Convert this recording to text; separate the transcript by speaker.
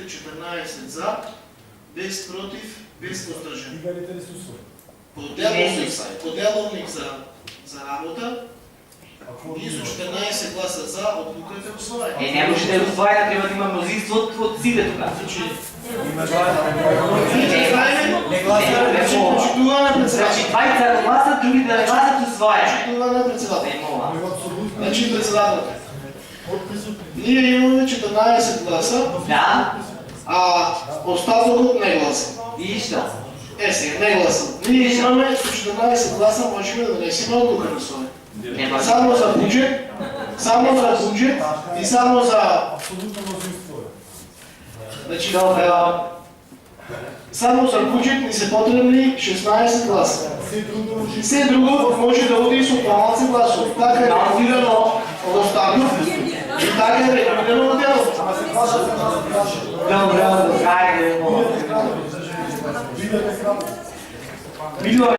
Speaker 1: 14 за, без против, без въздържани.
Speaker 2: Игалите ли са
Speaker 1: Поделовник за работа. Ние с 14 гласа за, откликате усвоение.
Speaker 3: Не може да е усвоена, трябва да има мнозинство от силе тогава. Значи 20 гласа, другите да гласат усвоена.
Speaker 1: Това не е председател.
Speaker 3: Не мога.
Speaker 1: Значи председател. Ние имаме 14 гласа,
Speaker 3: Да.
Speaker 1: а останалото не гласа.
Speaker 3: И що?
Speaker 1: Сега не гласа. Ние имаме с 14 гласа, можем да донесем отклика на своя.
Speaker 3: Не може.
Speaker 1: Само за бюджет и само за...
Speaker 2: Абсолютно мнозинство е.
Speaker 1: Значи, само за бюджет ни са потребни 16 гласа. Все друго може да оди с останалци гласове. Така е регулирано останало и така е регулирано делото.
Speaker 3: Добре, хайде.
Speaker 2: Видете кратко.
Speaker 3: Видео